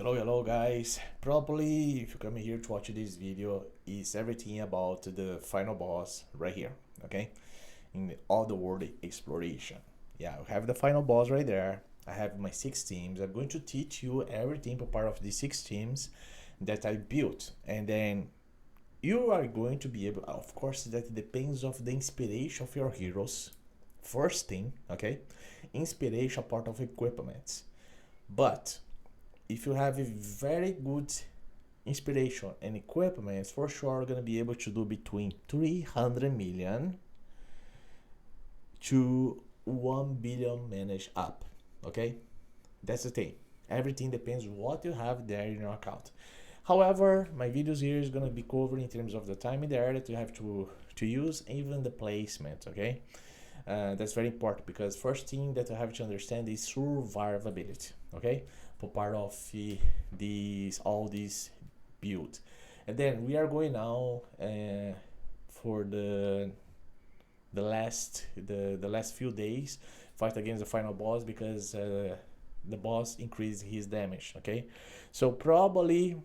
Hello guys. Probably if you come here to watch this video is everything about the final boss right here, okay? In the other world exploration. Yeah, I have the final boss right there. I have my 6 teams. I'm going to teach you everything per part of the 6 teams that I built. And then you are going to be able, of course, that depends of the inspiration of your heroes. First thing, okay? Inspiration part of equipment. But if you have a very good inspiration and equipment, for sure you're gonna be able to do between 300 million to 1 billion managed up. Okay, that's the thing. Everything depends what you have there in your account. However, my videos here is gonna be covered in terms of the time in there that you have to use, even the placement. Okay, that's very important because first thing that you have to understand is survivability. Okay, for part of all these build, and then we are going now for the last few days fight against the final boss because the boss increased his damage. Okay, so probably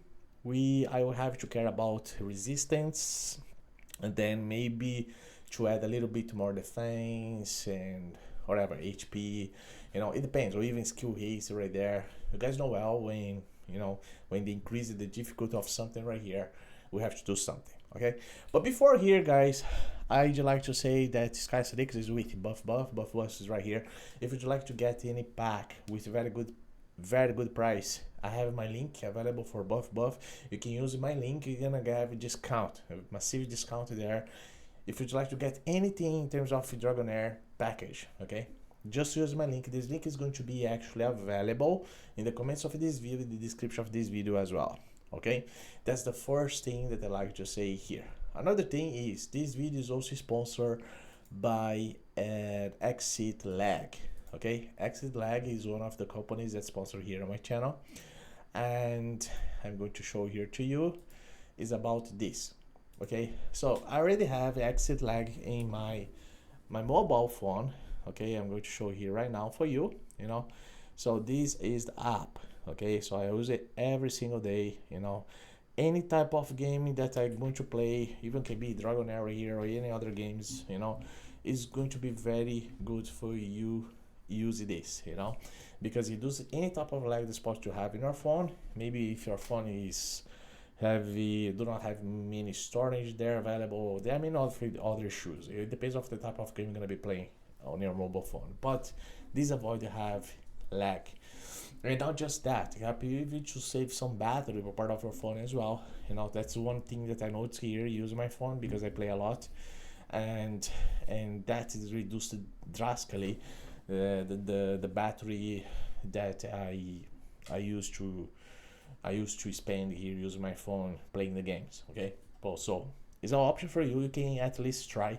I will have to care about resistance, and then maybe to add a little bit more defense and whatever HP, it depends, or even skill haste right there. You guys know well when they increase the difficulty of something right here, we have to do something. Okay, but before here guys, I'd like to say that Sky Six is with BUFFBUFF is right here. If you'd like to get any pack with very good price, I have my link available for BUFFBUFF. You can use my link, you're gonna have a discount, a massive discount there. If you'd like to get anything in terms of Dragonheir package, okay, just use my link. This link is going to be actually available in the comments of this video, in the description of this video as well. Okay, that's the first thing that I like to say here. Another thing is this video is also sponsored by Exit Lag. Okay, Exit Lag is one of the companies that sponsor here on my channel, and I'm going to show here to you is about this. Okay, so I already have Exit Lag in my mobile phone. Okay, I'm going to show here right now for you. So this is the app. Okay, so I use it every single day. Any type of game that I'm going to play, even can be Dragonheir here or any other games, is going to be very good for you use this, because it does any type of lag that's supposed to have in your phone. Maybe if your phone is heavy, do not have many storage there available, there may not fit other issues. It depends on the type of game you're gonna be playing on your mobile phone, but this avoid to have lag. And not just that, you have even to save some battery for part of your phone as well. That's one thing that I noticed here using my phone because I play a lot, and that is reduced drastically the battery that I used to spend here using my phone playing the games. Okay, well, so it's an option for you. You can at least try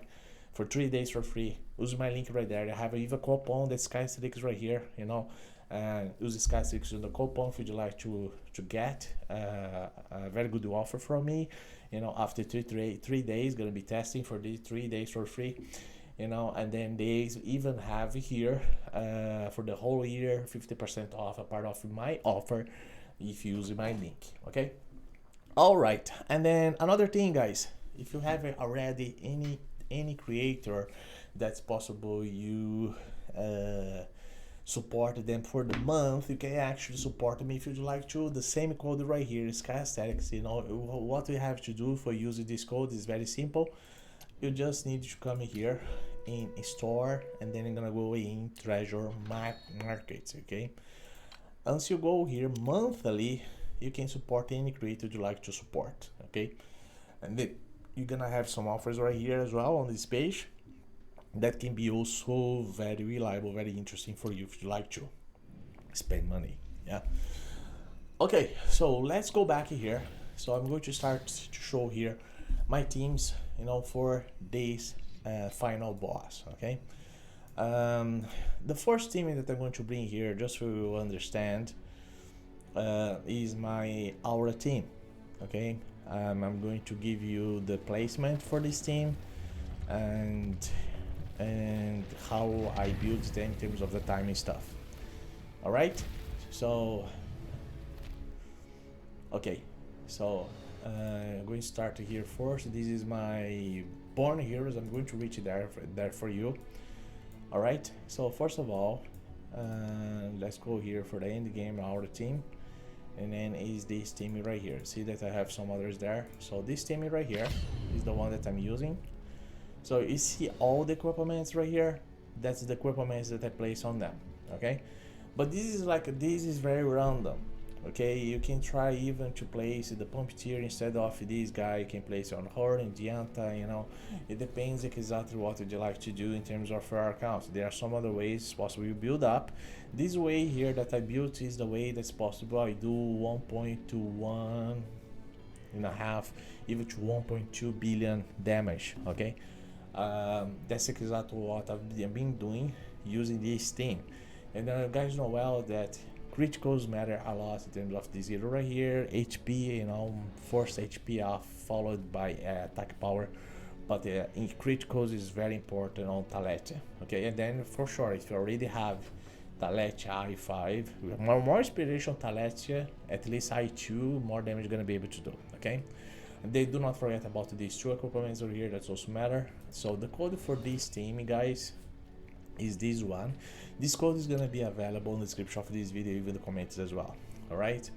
for 3 days for free. Use my link right there. I have even coupon that Sky Six right here. And use Sky Six on the coupon if you'd like to get a very good offer from me. After three days, gonna be testing for these 3 days for free. And then they even have here for the whole year 50% off a part of my offer if you use my link. Okay, all right. And then another thing guys, if you have already any creator that's possible you support them for the month, you can actually support me if you'd like to. The same code right here is Aesthetics. What we have to do for using this code is very simple. You just need to come here in store, and then you're gonna go in treasure markets. Okay, once you go here monthly, you can support any creator you like to support. Okay, and then you're gonna have some offers right here as well on this page that can be also very reliable, very interesting for you if you like to spend money. Yeah, okay, so let's go back here. So I'm going to start to show here my teams for this final boss. Okay, the first team that I'm going to bring here, just so you understand, is my aura team. Okay, I'm going to give you the placement for this team and how I build them in terms of the timing stuff. All right, so Okay, so I'm going to start here first. This is my born heroes. I'm going to reach there for you. All right, so first of all, let's go here for the end game, our team. And then is this team right here. See that I have some others there. So this team right here is the one that I'm using. So you see all the equipments right here. That's the equipments that I place on them. Okay, but this is very random. Okay, you can try even to place the Pumpeteer instead of this guy. You can place on Horn, Dianta, you know. It depends exactly what would you like to do in terms of your account. There are some other ways possible you build up. This way here that I built is the way that's possible. I do 1.21 and a half, even to 1.2 billion damage. Okay, that's exactly what I've been doing using this team. And you guys know well that criticals matter a lot in terms of this hero right here. HP, you know, force HP off followed by attack power, but in criticals is very important on Talete. Okay, and then for sure if you already have Talete I5, more inspiration Talete, at least I2, more damage you're gonna be able to do. Okay, and they do not forget about these two equipments over here, that's also matter. So the code for this team, guys, is this one. This code is gonna be available in the description of this video, even the comments as well. All right,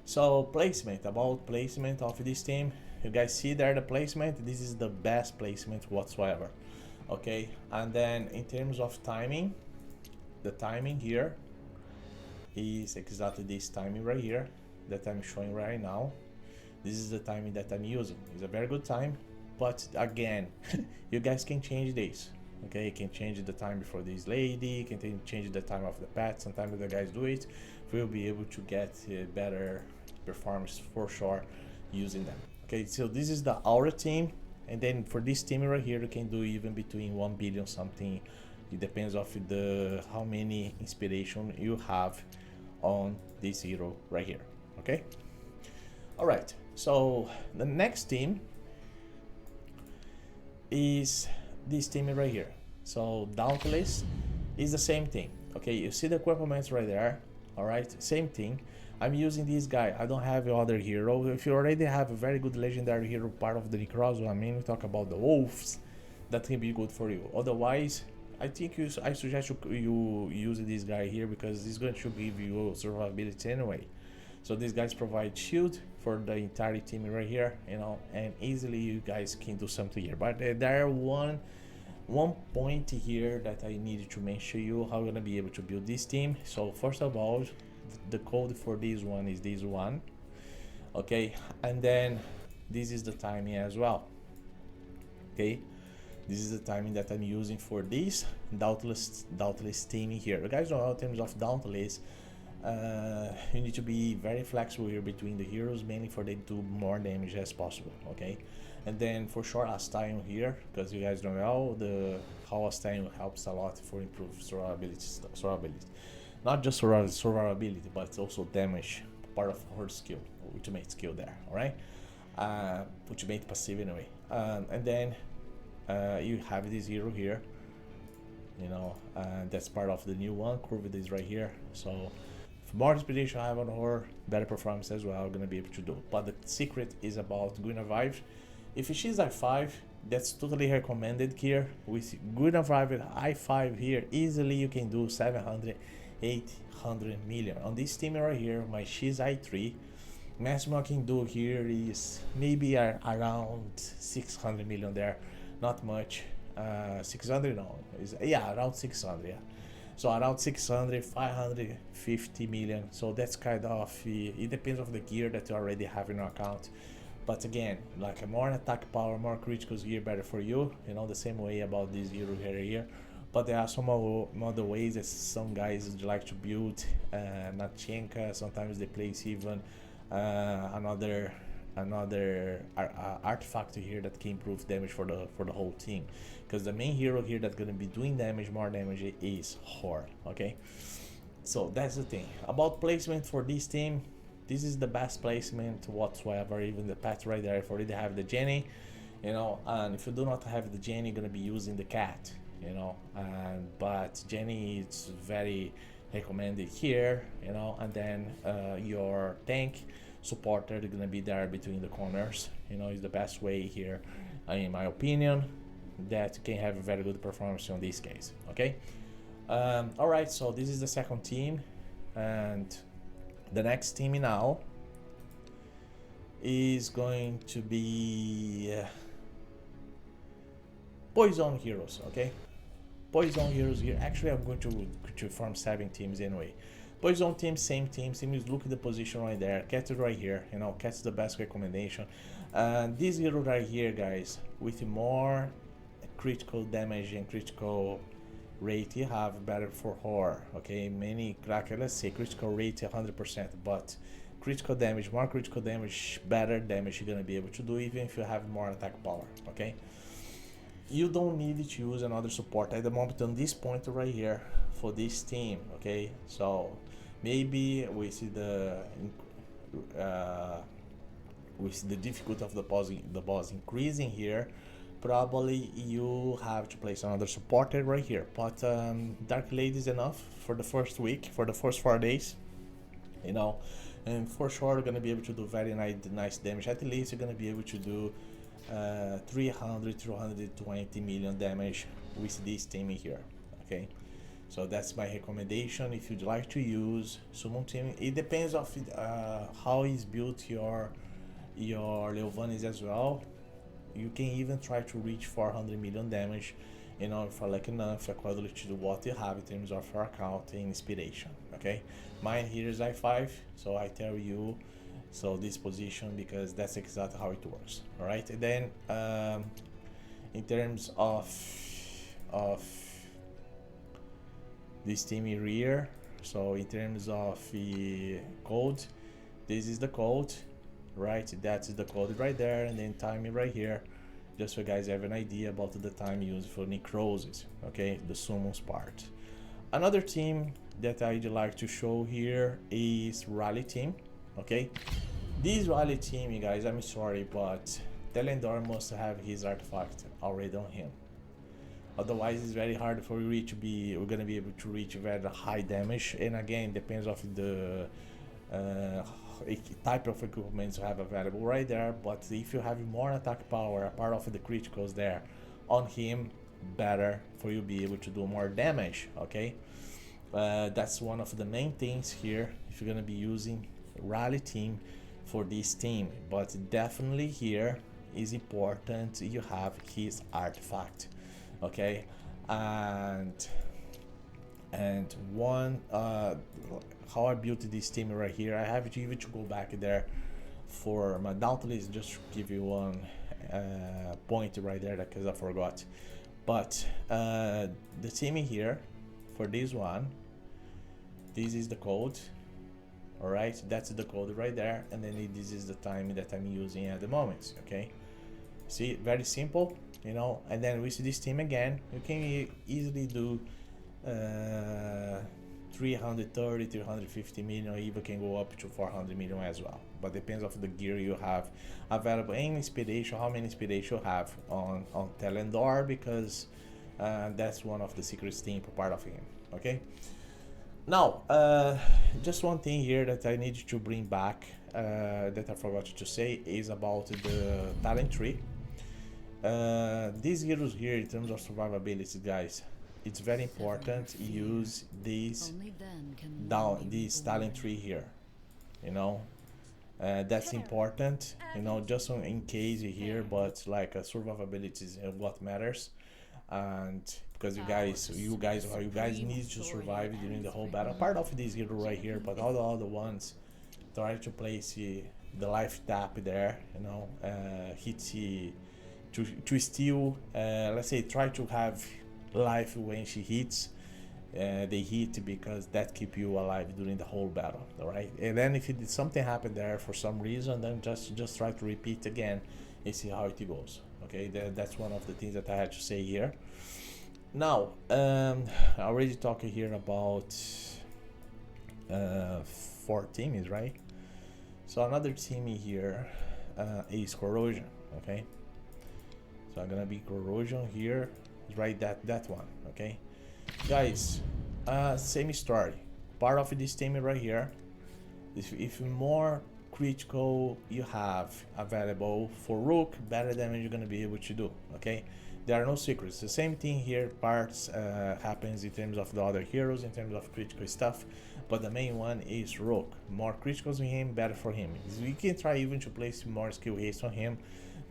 so placement, about placement of this team, you guys see there the placement. This is the best placement whatsoever. Okay, and then in terms of timing, the timing here is exactly this timing right here that I'm showing right now. This is the timing that I'm using. It's a very good time, but again, you guys can change this. Okay, you can change the time before this lady, you can change the time of the pet. Sometimes the guys do it. We'll be able to get better performance for sure using them. Okay, so this is the aura team, and then for this team right here, you can do even between 1 billion something. It depends of the how many inspiration you have on this hero right here. Okay, all right, so the next team is this team right here. So Dauntless is the same thing. Okay, you see the equipments right there. All right, same thing. I'm using this guy. I don't have other hero. If you already have a very good legendary hero part of the Corrosion, I mean, we talk about the wolves, that can be good for you. Otherwise, I think I suggest you use this guy here because he's going to give you survivability anyway. So these guys provide shield for the entire team right here, you know, and easily you guys can do something here. But there are one point here that I need to mention you how you're gonna be able to build this team. So first of all, the code for this one is this one. Okay, and then this is the timing as well. Okay, this is the timing that I'm using for this Dauntless team here. You guys know in terms of Dauntless, you need to be very flexible here between the heroes, mainly for them to do more damage as possible. Okay, and then for sure Astyon here, because you guys know how Astyon helps a lot for improved survivability. Not just survivability, but also damage, part of her skill, ultimate skill there. All right, ultimate passive anyway. And then you have this hero here, you know, that's part of the new one. Curved is right here, so more inspiration I have on her, better performance as well, I'm gonna be able to do. But the secret is about Guinevere. If she's I5, that's totally recommended here. With Guinevere I5 here, easily you can do 700, 800 million. On this team right here, my she's I3, maximum I can do here is maybe around 600 million there, not much. 600 no, yeah, around 600, yeah. So around 600, 550 million. So that's kind of, it depends on the gear that you already have in your account. But again, like more attack power, more criticals gear, better for you. You know, the same way about this hero here. But there are some other ways that some guys like to build. Nachenka, sometimes they place even another artifact here that can improve damage for the whole team, because the main hero here that's gonna be doing more damage is Hor. Okay, so that's the thing about placement for this team. This is the best placement whatsoever. Even the pet right there, if you already have the Jenny, you know, and if you do not have the Jenny, you're gonna be using the cat, you know, but Jenny is very recommended here, you know. And then your tank, supporter. They're gonna be there between the corners. You know, is the best way here, in my opinion, that can have a very good performance on this case. Okay. All right. So this is the second team, and the next team now is going to be Poison Heroes. Okay. Poison Heroes here. Actually, I'm going to form 7 teams anyway. Poison team, same team. Same is look at the position right there. Cat is right here. You know, Cat's the best recommendation. This hero right here, guys, with more critical damage and critical rate, you have better for horror. Okay, many let's say critical rate 100%, but critical damage, more critical damage, better damage you're gonna be able to do even if you have more attack power. Okay. You don't need to use another support at the moment on this point right here for this team. Okay, so maybe we see the difficulty of the boss increasing here. Probably you have to place another supporter right here, but Dark Lady is enough for the first week, for the first 4 days, you know, and for sure you're gonna be able to do very nice damage. At least you're gonna be able to do 320 million damage with this team here. Okay, so that's my recommendation. If you'd like to use summon team, it depends of how is built your Leovanes as well. You can even try to reach 400 million damage, you know, if you're lucky enough, according to what you have in terms of your account and inspiration. Okay, mine here is I5, so I tell you so this position because that's exactly how it works. All right, and then in terms of this team here, so in terms of the code, this is the code, right? That is the code right there, and then timing right here, just so you guys have an idea about the time used for necrosis. Okay, the summons part. Another team that I'd like to show here is Rally team. Okay, this Rally team, you guys, I'm sorry, but Telendor must have his artifact already on him. Otherwise, it's very hard for you to be. We're gonna be able to reach very high damage, and again, depends of the type of equipment you have available right there. But if you have more attack power, a part of the criticals there on him, better for you be able to do more damage. Okay, that's one of the main things here if you're gonna be using Rally team for this team. But definitely here is important you have his artifact. Okay, and one how I built this team right here, I have to even to go back there for my Dauntless, just to give you one point right there because I forgot. But the team here for this one, this is the code. All right, that's the code right there, and then this is the time that I'm using at the moment. Okay, see, very simple, you know. And then with this team again, you can easily do 330, 350 million, or even can go up to 400 million as well. But depends of the gear you have available and inspiration, how many inspiration you have on Telendor, because that's one of the secret things part of him. Okay. Now, just one thing here that I need to bring back that I forgot to say is about the talent tree. These heroes here, in terms of survivability, guys, it's very important to use this talent tree here. You know, that's important. You know, just in case you hear, but like survivability is what matters, and because you guys need to survive during the whole battle. Part of this hero right here, but all the other ones try to place the life tap there. You know, hit to steal. Let's say try to have life when she hits. They hit because that keep you alive during the whole battle. All right, and then if something happened there for some reason, then just try to repeat again and see how it goes. Okay, that's one of the things that I had to say here. Now, I already talked here about 4 teams, right? So another team here is Corrosion. Okay, so I'm gonna be Corrosion here, right? That one. Okay, guys, same story. Part of this team right here, if more critical you have available for Rook, better damage you're gonna be able to do. Okay, there are no secrets. The same thing here parts happens in terms of the other heroes, in terms of critical stuff, but the main one is Rook. More criticals on him, better for him. You can try even to place more skill haste on him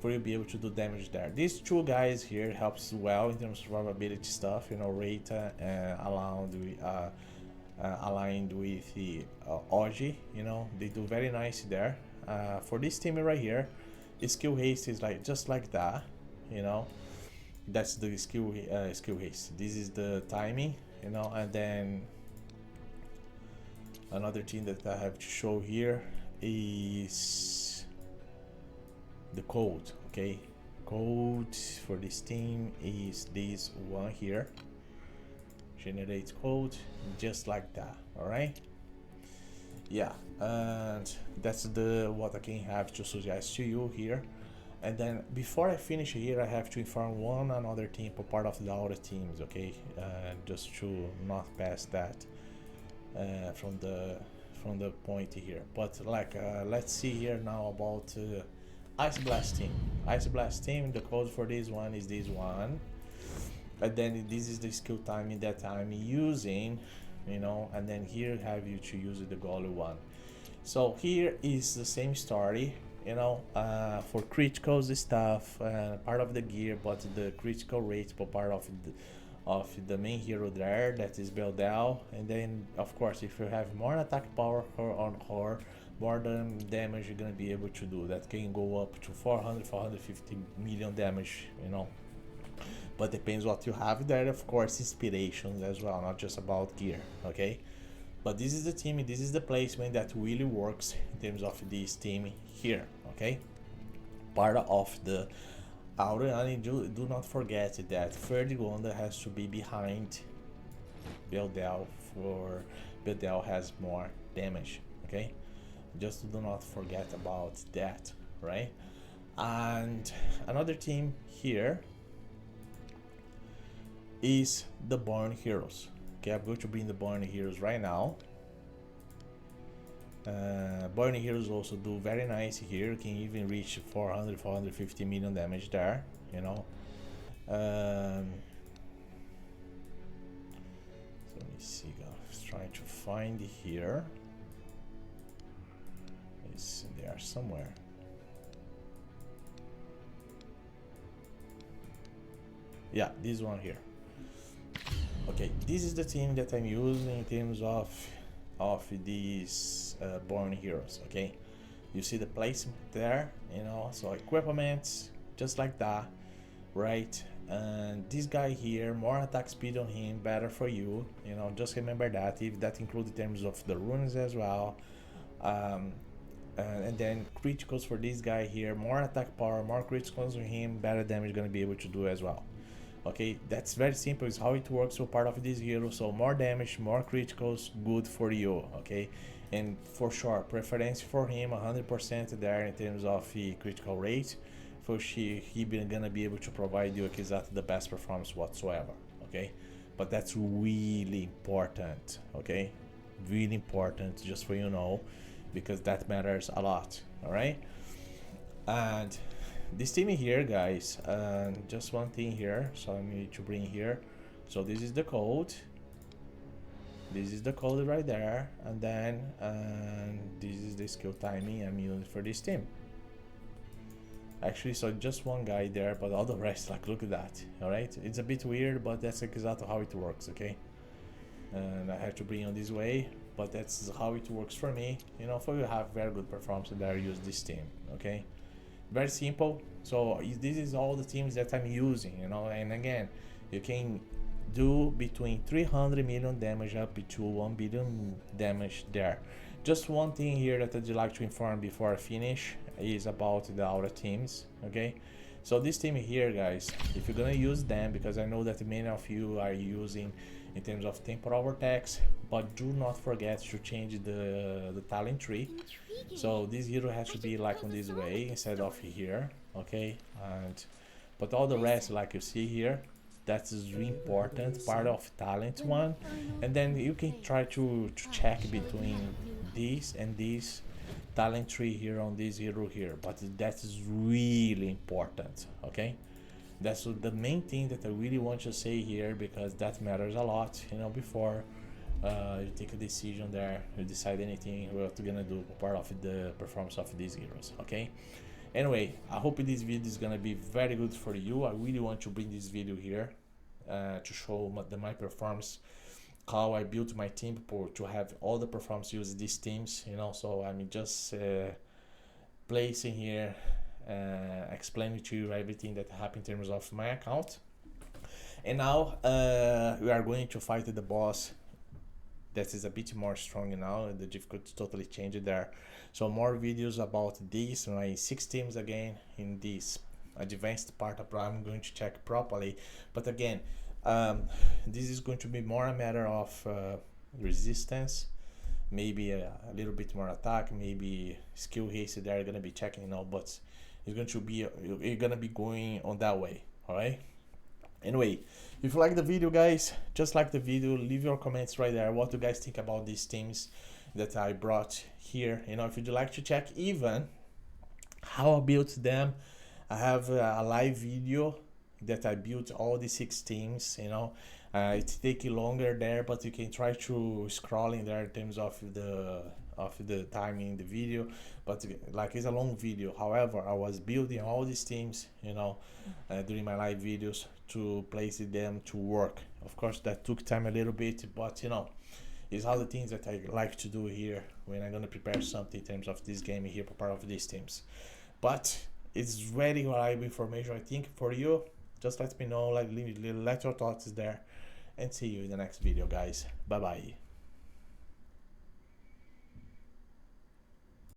for you to be able to do damage there. These two guys here helps well in terms of survivability stuff, you know, Rata aligned with the Oji, you know, they do very nice there. For this team right here, skill haste is like just like that, you know, that's the skill haste. This is the timing, you know, and then another thing that I have to show here is the code. Okay, code for this team is this one here. Generate code just like that. All right, yeah, and that's the what I can have to suggest to you here. And then before I finish here, I have to inform one another team for part of the other teams. Okay, just to not pass that from the point here. But like let's see here now about Ice Blast team. Ice Blast team, the code for this one is this one, and then this is the skill timing that I'm using, you know, and then here have you to use the Golem one. So here is the same story, you know, for criticals stuff, part of the gear, but the critical rate for part of the main hero there, that is Beldel. And then of course if you have more attack power on her, more than damage you're gonna be able to do. That can go up to 450 million damage, you know, but depends what you have there. Of course inspirations as well, not just about gear. Okay, but this is the team, this is the placement that really works in terms of this team here. Okay, part of the outer, and do not forget that Ferdigonda has to be behind Beldel, for Beldel has more damage. Okay, just do not forget about that, right? And another team here is the Born Heroes. Okay, I'm going to bring the Born Heroes right now. Born Heroes also do very nice here, can even reach 450 million damage there, you know. So let me see, guys, trying to find here. It's there somewhere. Yeah, this one here. Okay, this is the team that I'm using in terms of these Born Heroes. Okay, you see the placement there, you know, so equipment just like that, right? And this guy here, more attack speed on him, better for you, you know, just remember that. If that includes in terms of the runes as well. And then criticals for this guy here, more attack power, more criticals on him, better damage gonna be able to do as well. Okay, that's very simple, is how it works for part of this hero. So more damage, more criticals, good for you. Okay, and for sure preference for him 100% there in terms of the critical rate. For he gonna be able to provide you exactly the best performance whatsoever. Okay, but that's really important. Okay, really important, just for you know, because that matters a lot. All right, and this team here, guys, just one thing here, so I need to bring here. So this is the code, this is the code right there, and then this is the skill timing I'm using for this team. Actually, so just one guy there, but all the rest, like, look at that. All right, it's a bit weird, but that's exactly how it works. Okay, and I have to bring on this way, but that's how it works for me, you know. For you have very good performance there, use this team. Okay, very simple. So this is all the teams that I'm using, you know. And again, you can do between 300 million damage up to 1 billion damage there. Just one thing here that I'd like to inform before I finish is about the other teams. Okay, so this team here, guys, if you're gonna use them, because I know that many of you are using in terms of temporal vortex, but do not forget to change the talent tree. So this hero has to be like on this way instead of here. Okay, and but all the rest, like you see here, that's really important part of talent one. And then you can try to check between these and these talent tree here on this hero here, but that is really important, okay? That's the main thing that I really want to say here, because that matters a lot, you know, before you take a decision there, you decide anything what you're gonna do part of the performance of these heroes, okay? Anyway, I hope this video is gonna be very good for you. I really want to bring this video here to show my performance, how I built my team to have all the performance use these teams, you know. So I'm just placing here, explaining to you everything that happened in terms of my account. And now we are going to fight the boss that is a bit more strong now. The difficulty totally changed there. So more videos about this, my 6 teams again in this advanced part of I'm going to check properly. But again, this is going to be more a matter of resistance, maybe a little bit more attack, maybe skill haste they're gonna be checking, you know, but it's going to be you're gonna be going on that way. All right, anyway, if you like the video, guys, just like the video, leave your comments right there what you guys think about these teams that I brought here. You know, if you'd like to check even how I built them, I have a live video that I built all the 6 teams, you know. It takes longer there, but you can try to scrolling there in terms of the timing in the video, but like it's a long video. However, I was building all these teams, you know, during my live videos to place them to work. Of course that took time a little bit, but you know, it's all the things that I like to do here when I'm gonna prepare something in terms of this game here, part of these teams. But it's very reliable information, I think, for you. Just let me know, like let your thoughts there, and see you in the next video, guys. Bye bye.